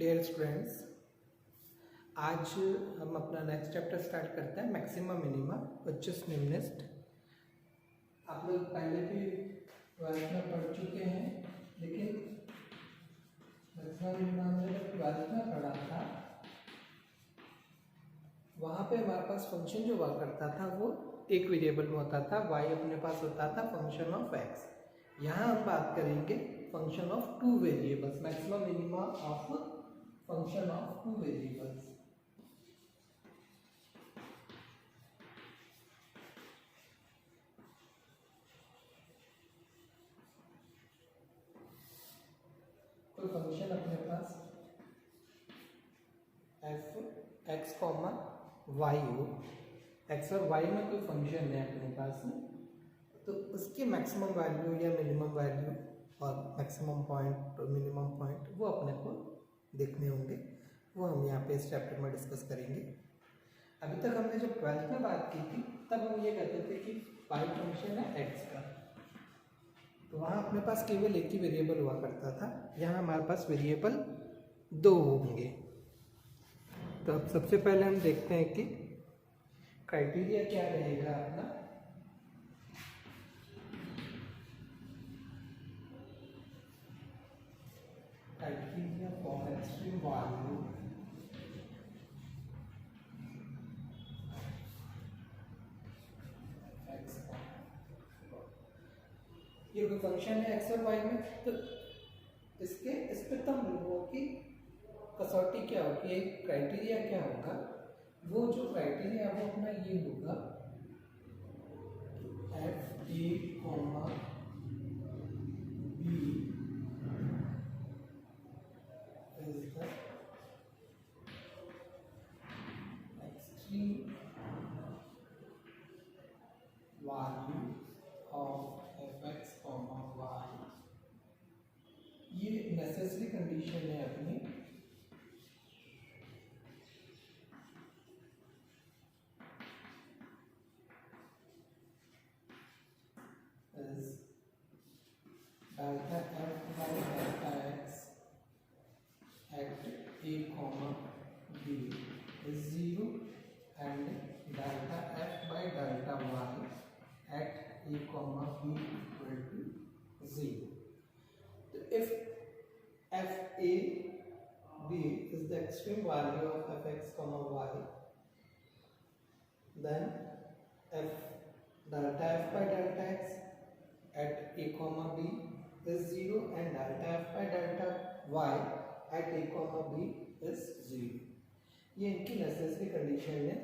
Dear students, आज हम अपना नेक्स्ट चैप्टर स्टार्ट करते हैं मैक्सिमा मिनिमा उच्चस्त निम्नस्त। आप लोग पहले भी ट्वेल्थ में पढ़ चुके हैं, लेकिन मैक्सिमा मिनिमा में जब ट्वेल्थ में पढ़ा था वहाँ पे हमारे पास फंक्शन जो हुआ करता था वो एक वेरिएबल में होता था, y अपने पास होता था फंक्शन ऑफ x। यहाँ हम बात करेंगे function of two variables, maxima minima of function of two variables. कोई फंक्शन अपने पास f x कॉमा y हो, x और y में कोई फंक्शन है अपने पास, तो उसकी मैक्सिमम वैल्यू या मिनिमम वैल्यू और मैक्सिमम पॉइंट और मिनिमम पॉइंट वो अपने को देखने होंगे। वो हम यहाँ पे इस चैप्टर में डिस्कस करेंगे। अभी तक हमने जब ट्वेल्थ में बात की थी तब हम ये कहते थे कि पाई फंक्शन है x का, तो वहाँ अपने पास केवल एक ही वेरिएबल हुआ करता था। यहाँ हमारे पास वेरिएबल दो होंगे। तो अब सबसे पहले हम देखते हैं कि क्राइटेरिया क्या रहेगा अपना। Criteria for extreme value x। ये कोई फंक्शन है x और y में, तो इस पे तुम लोगों की कसौटी क्या होगी, एक क्राइटेरिया क्या होगा। वो जो क्राइटेरिया है वो अपना ये होगा f a comma b is the extreme value of fx comma y। ये नेसेसरी कंडीशन है अपनी। Delta f by delta x at a comma b is 0 and delta f by delta y at a comma b equal to 0. So if f a b is the extreme value of fx comma y, then f delta f by delta x at a comma b is 0 and delta f by delta y at a comma b is 0. ये इनकी necessary condition है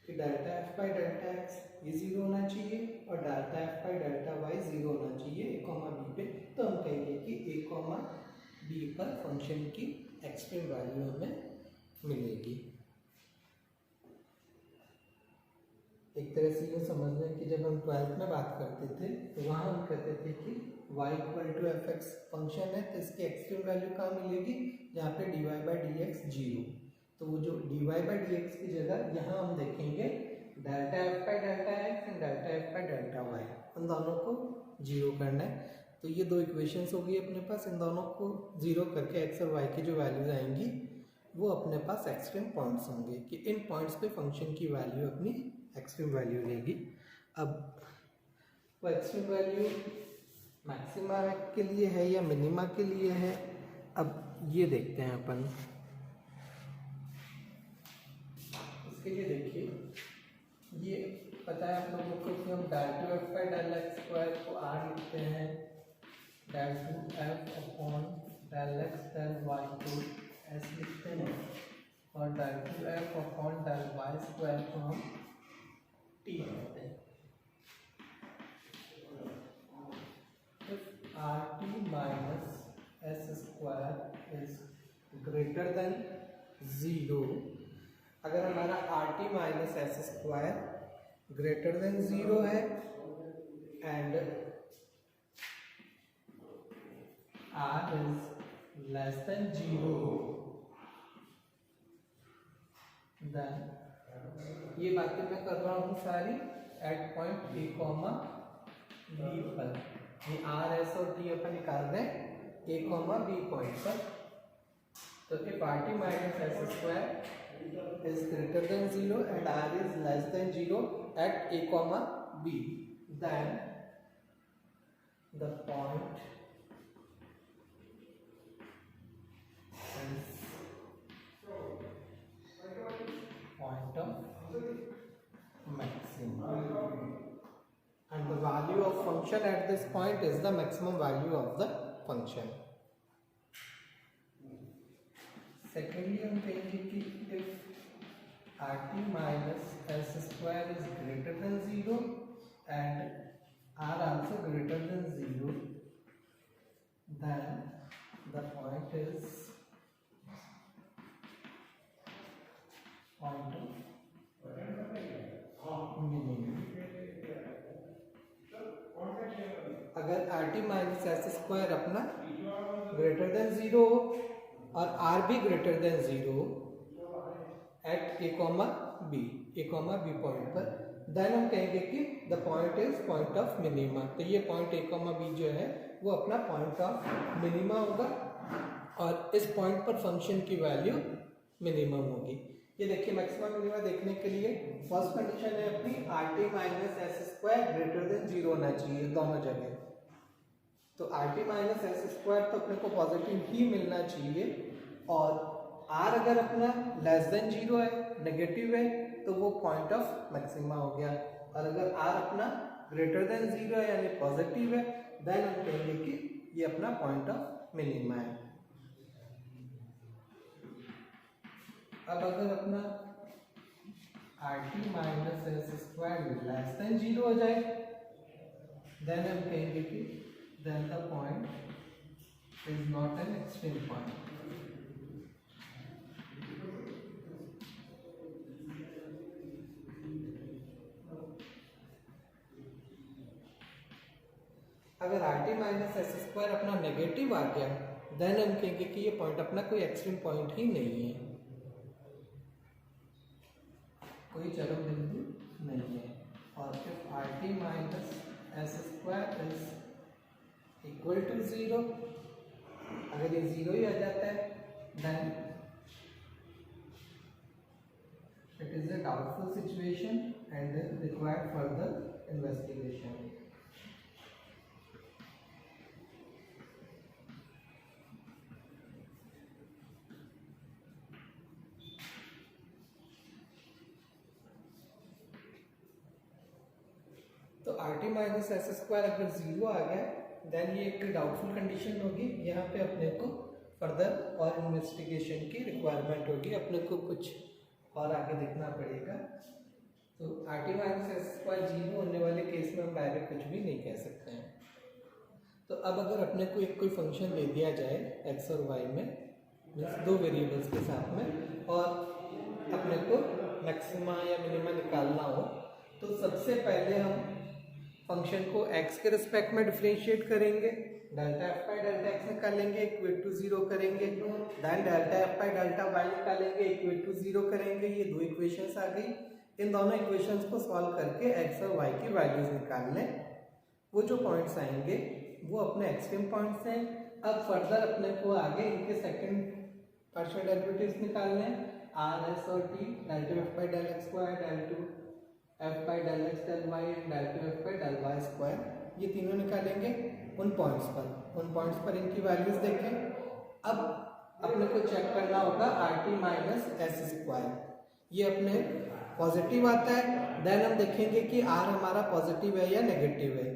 कि delta f by delta x ये 0 होना चाहिए और delta f by delta y 0 होना चाहिए a comma b पे। तो हम कहेंगे कि a comma b पर फंक्शन की एक्सट्रीम वैल्यू हमें मिलेगी। एक तरह से ये समझ लें कि जब हम ट्वेल्थ में बात करते थे तो वहाँ हम कहते थे कि y equal to f x function है, तो इसकी एक्सट्रीम वैल्यू कहाँ मिलेगी, जहाँ पे dy बाई डी एक्स 0। तो वो जो dy बाई डी एक्स की जगह यहाँ हम देखेंगे delta f by delta x and delta f by delta y, उन दोनों को 0 करना है। तो ये दो इक्वेशंस होगी अपने पास, इन दोनों को 0 करके x और y की जो वैल्यूज आएंगी वो अपने पास एक्सट्रीम पॉइंट्स होंगे कि इन पॉइंट्स पे फंक्शन की वैल्यू अपनी एक्सट्रीम वैल्यू लेगी। अब वो एक्सट्रीम वैल्यू मैक्सिमा के लिए है या मिनिमा के लिए है, अब ये देखते हैं अपन। इसके लिए देखिए, ये पता है आप लोगों को कि हम del two f by del x square को आर लिखते हैं, del two f upon del x del y को एस लिखते हैं, और del two f upon del y square को हम टी कहते हैं। If RT minus S square is greater than 0, अगर हमारा RT minus S square greater than 0 है and R is less than 0, then ये बातें मैं कर रहा हूँ सारी at point a comma b पर। ये आर एस और टी अपन निकाल रहे हैं a comma b पॉइंट पर। तो if rt minus s square is greater than 0 and r is less than 0 at a comma b, then the point is point of maximum, and the value of function at this point is the maximum value of the function. Secondly, हम कहेंगे कि if rt minus s square is greater than 0 and r also greater than 0, then the point is point of minimum. अगर rt minus s square अपना greater than 0 और r भी greater than 0 at a comma b point पर, then हम कहेंगे कि the point is point of minima. तो ये पॉइंट a कॉमा b जो है वो अपना पॉइंट ऑफ मिनिमा होगा और इस पॉइंट पर फंक्शन की वैल्यू मिनिमम होगी। ये देखिए मैक्सिमम मिनिमा देखने के लिए फर्स्ट कंडीशन है अपनी rt minus s square greater than 0 होना चाहिए दोनों जगह। तो rt माइनस एस स्क्वायर तो अपने को पॉजिटिव ही मिलना चाहिए, और r अगर अपना लेस देन 0 है, नेगेटिव है, तो वो पॉइंट ऑफ मैक्सिमा हो गया। और अगर r अपना ग्रेटर देन 0 है यानी पॉजिटिव है, देन हम कहेंगे कि ये अपना पॉइंट ऑफ मिनिमा है। अब अगर अपना rt minus s square less than 0 हो जाए, देन हम कहेंगे कि then the point is not an extreme point. अगर rt माइनस एस स्क्वायर अपना नेगेटिव आ गया, देन हम कहेंगे कि ये पॉइंट अपना कोई एक्सट्रीम पॉइंट ही नहीं है, कोई चरम बिंदु नहीं है। और if rt minus s square is equal to 0, अगर ये 0 ही आ जाता है, then it is a doubtful situation and required further investigation. तो rt माइनस एस स्क्वायर अगर 0 आ गया, देन ये एक डाउटफुल कंडीशन होगी। यहाँ पे अपने को फर्दर और इन्वेस्टिगेशन की रिक्वायरमेंट होगी, अपने को कुछ और आगे देखना पड़ेगा। तो rt माइनस एस स्क्वायर 0 होने वाले केस में हम डायरेक्ट कुछ भी नहीं कह सकते हैं। तो अब अगर अपने को एक कोई फंक्शन दे दिया जाए x और y में, दो वेरिएबल्स के साथ में, और अपने को मैक्सिमा या मिनिमा निकालना हो, तो सबसे पहले हम फंक्शन को x के रिस्पेक्ट में डिफरेंशिएट करेंगे, delta f by delta x निकालेंगे, इक्वल टू 0 करेंगे, then delta f by delta y निकालेंगे, इक्वल टू 0 करेंगे। ये दो इक्वेशंस आ गई। इन दोनों इक्वेशंस को सॉल्व करके x और y की वैल्यूज निकाल लें। वो जो पॉइंट्स आएंगे वो अपने एक्सट्रीम पॉइंट्स हैं। अब फर्दर अपने को आगे इनके सेकंड पार्शियल डेरिवेटिव्स निकालने हैं, r s और t, delta f by del x square, del two f by del x del y and del two f by del y square, ये तीनों निकालेंगे उन पॉइंट्स पर इनकी वैल्यूज देखें। अब अपने को चेक करना होगा rt माइनस एस स्क्वायर, ये अपने पॉजिटिव आता है, देन हम देखेंगे कि r हमारा पॉजिटिव है या नेगेटिव है।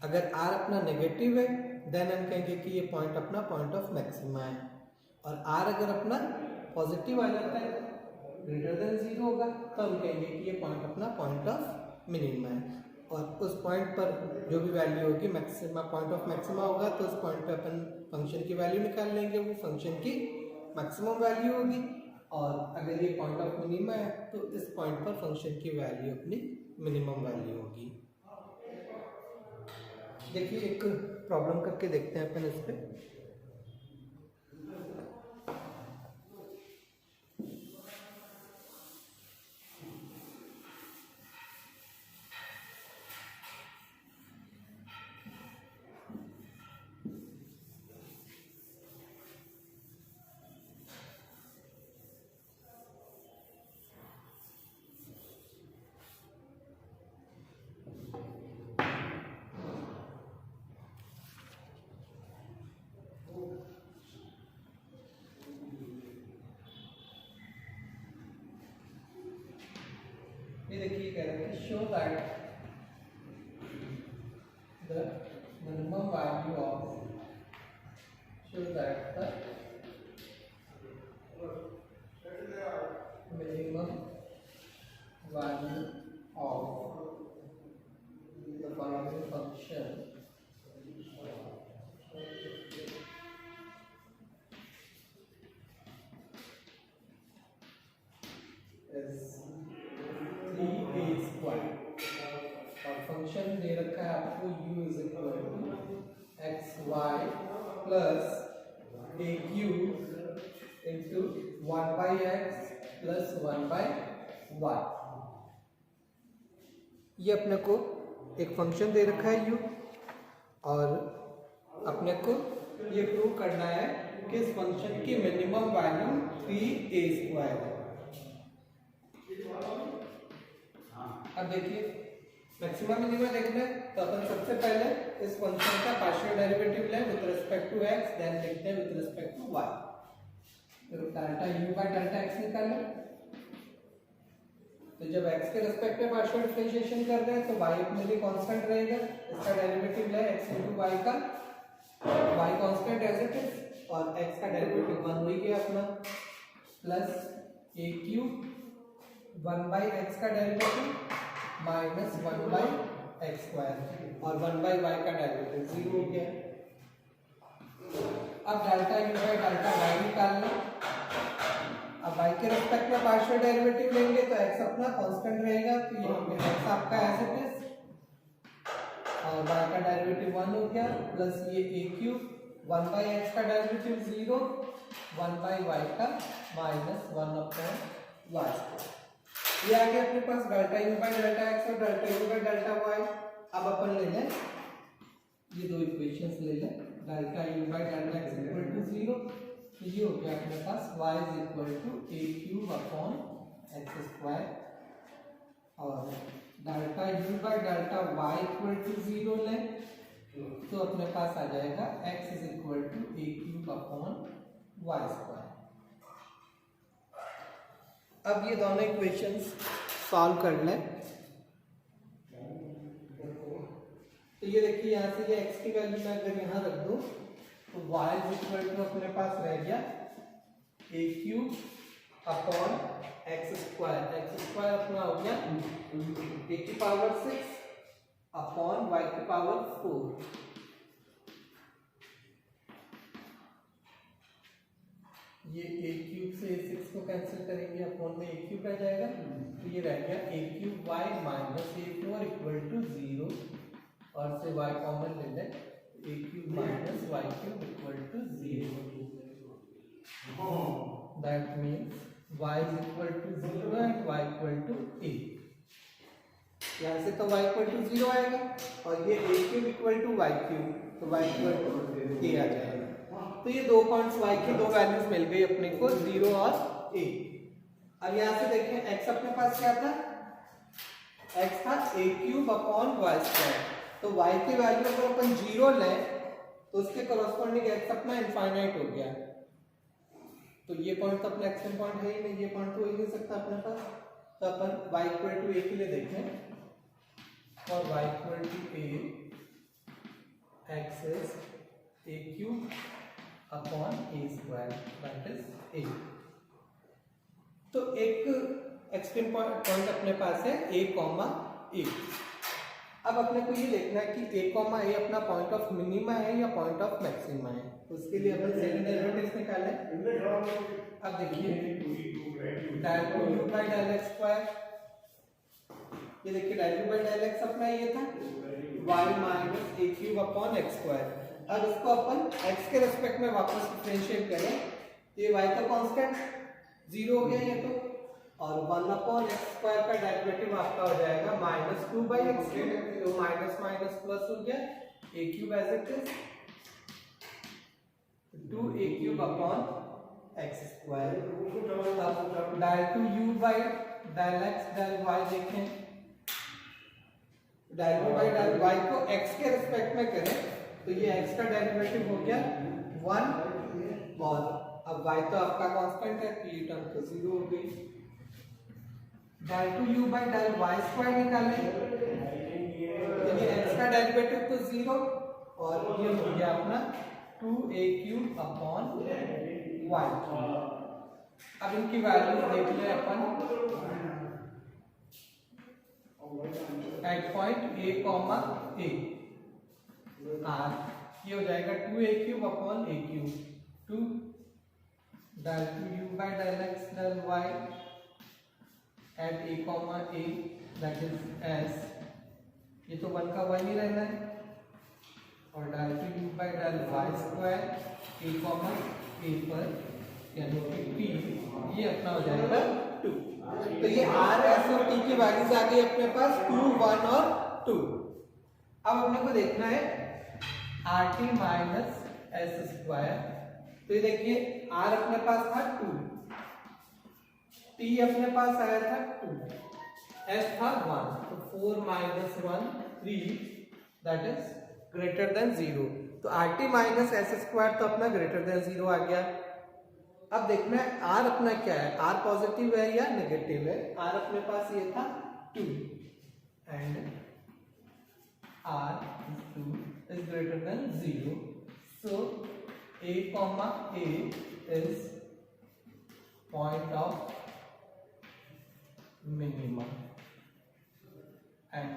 अगर r अपना नेगेटिव है, देन हम कहेंगे कि ये पॉइंट अपना पॉइंट ऑफ मैक्सिमा है, और r अगर अपना पॉजिटिव आ जाता है, ग्रेटर देन 0 होगा, तो हम कहेंगे कि ये पॉइंट अपना पॉइंट ऑफ मिनिमा है। और उस पॉइंट पर जो भी वैल्यू होगी मैक्सिमा, पॉइंट ऑफ मैक्सिमा होगा, तो उस पॉइंट पे अपन फंक्शन की वैल्यू निकाल लेंगे, वो फंक्शन की मैक्सिमम वैल्यू होगी। और अगर ये पॉइंट ऑफ मिनिमा है, तो इस पॉइंट पर फंक्शन की वैल्यू अपनी मिनिमम वैल्यू होगी। देखिए एक प्रॉब्लम करके देखते हैं अपन इस पे। कह रहे हैं show that the minimum value of show that the minimum value of the following function is 3a square और फंक्शन दे रखा है आपको u is equal to x y plus a cube into 1 by x plus 1 by y। ये अपने को एक function दे रखा है u और अपने को ये प्रूव करना है कि इस फंक्शन की मिनिमम वैल्यू 3a स्क्वायर है। अब देखिए मैक्सिमम मिनिमम देखना है तो अपन सबसे पहले इस फंक्शन का पार्शियल डेरिवेटिव लें with respect to x, then लिखते हैं विद रिस्पेक्ट टू y। तो delta u by delta x निकाल लो। तो जब x के रिस्पेक्ट में पार्शियल डिफरेंशिएशन कर रहे हैं तो y अपने लिए कांस्टेंट रहेगा, इसका डेरिवेटिव ले x into y का, y constant as it is और x का डेरिवेटिव 1 हो गया अपना, plus a cube 1 by x का derivative minus 1 by x square और 1 by y का डेरिवेटिव 0 हो गया। अब delta u by delta y निकालना। अब y के रिस्पेक्ट में पार्शियल डेरिवेटिव लेंगे तो x अपना कांस्टेंट रहेगा, तो यहाँ पे x आपका एज इट इज और y का डेरिवेटिव 1 हो गया, प्लस ये a क्यूब 1 by x का डेरिवेटिव 0, 1 by y का माइनस 1 अपॉन y स्क्वायर। ये आ गया अपने पास delta u by delta x और delta u by delta y। अब अपन ले लें ये दो इक्वेशंस ले लें, delta u by delta x equal to 0, तो ये हो गया अपने पास y is equal to a cube upon x square और delta u by delta y equal to 0 लें तो अपने पास आ जाएगा x is equal to a cube upon y square. अब ये दोनों इक्वेशंस सॉल्व कर लें तो ये देखिए यहाँ से ये x की वैल्यू मैं अगर यहाँ रख दूं तो y इज इक्वल टू अपने पास रह गया a cube upon x square अपना हो गया a की पावर 6 अपॉन y की पावर 4। ये a क्यूब से a6 को कैंसिल करेंगे, अपॉन में a क्यूब रह जाएगा, तो ये रह गया a cube y minus a4 equal to 0 और से y कॉमन ले लें, a cube minus y cube equal to 0। That means y is equal to 0 and y equal to a। यहाँ से तो y इक्वल टू 0 आएगा और ये a cube equal to y cube, तो y इक्वल टू a आ जाएगा। तो ये दो पॉइंट्स y की दो वैल्यूज मिल गई अपने को 0 और a। अब यहाँ से देखें x अपने पास क्या था, x था a cube upon y square, तो y की वैल्यू अगर अपन 0 लें तो उसके कॉरस्पॉन्डिंग x अपना इनफाइनाइट हो गया। तो ये पॉइंट तो अपना एक्सट्रीम पॉइंट है ही नहीं, ये पॉइंट तो हो ही नहीं सकता अपने पास। तो अपन y इक्वल टू a के लिए देखें और y equal to a x is a cube upon a square that is a। तो एक एक्सट्रीम पॉइंट अपने पास है a कॉमा a। अब अपने को ये देखना है कि a कॉमा a अपना पॉइंट ऑफ मिनिमा है या पॉइंट ऑफ मैक्सिमा है, तो उसके लिए अपन सेकंड डेरिवेटिव निकालें। अब देखिए del u by del x square, ये देखिए del u by del x अपना ये था y minus a cube upon x square. अब इसको अपन x के रिस्पेक्ट में वापस डिफरेंशिएट करें, ये y का कांस्टेंट 0 हो गया ये तो, और 1 अपॉन x स्क्वायर का डेरिवेटिव आपका हो जाएगा माइनस 2 बाई एक्स क्यूब, तो माइनस माइनस प्लस हो गया a cube as it is 2a cube upon x square. अब del two u by del x del y देखें, del u by del y को x के respect में करें तो ये x का डेरिवेटिव हो गया 1 और अब y तो आपका कांस्टेंट है तो ये टर्म तो 0 हो गई। Del two u by del y square निकालें, क्योंकि एक्स का डेरिवेटिव तो 0 और ये हो गया अपना 2a³ अपॉन y³। अब इनकी वैल्यू देख लें अपन एट पॉइंट a, आर, ये हो जाएगा 2a³ upon a³, 2 del two u by del x del y at a, that is s, ये तो 1 का 1 ही रहना है, और del two u by del y square a, पर यानी कि t, ये अपना हो जाएगा 2। तो ये r, s और t की वैल्यूज आ गई अपने पास 2, 1 और 2। अब अपने को देखना है rt माइनस एस स्क्वायर। तो ये देखिए r अपने पास था 2, t अपने पास आया था 2, s था 1, तो 4 minus 1 3, that is greater than 0। तो rt माइनस एस स्क्वायर तो अपना ग्रेटर देन 0 आ गया। अब देखना है r अपना क्या है, r पॉजिटिव है या नेगेटिव है। r अपने पास ये था 2 and r 2 is greater than 0, so a, is point of minimum and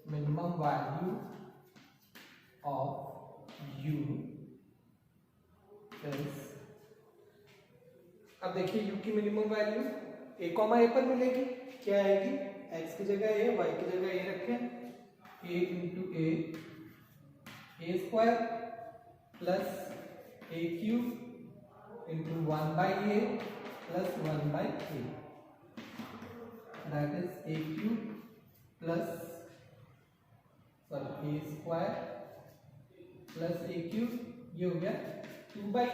minimum value of u is, अब देखिए u की मिनिमम वैल्यू a, पर मिलेगी, क्या आएगी, x की जगह a, y की जगह a रखें, a into a square plus a³ into 1 by a plus 1 by a, that is a³ plus a square plus a³, ये हो गया 2 बाई a,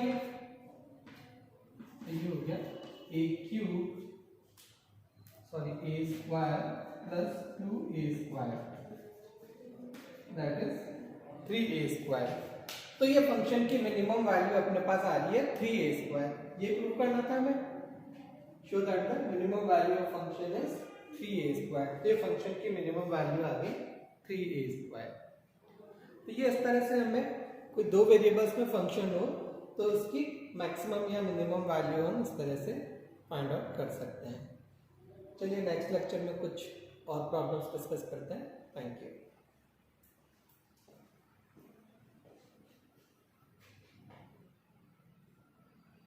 ये हो गया a³ a square plus 2a square, that is 3a square. तो ये function की minimum value अपने पास आ रही है 3a स्क्वायर। ये प्रूव करना था हमें, show that the minimum value of function is 3a square. तो ये फंक्शन की मिनिमम वैल्यू आ गई 3a स्क्वायर। तो ये इस तरह से हमें कोई दो वेरिएबल्स में फंक्शन हो तो उसकी मैक्सिमम या मिनिमम वैल्यू हम इस तरह से फाइंड आउट कर सकते हैं। चलिए नेक्स्ट लेक्चर में कुछ और प्रॉब्लम्स डिस्कस करते हैं। Thank you.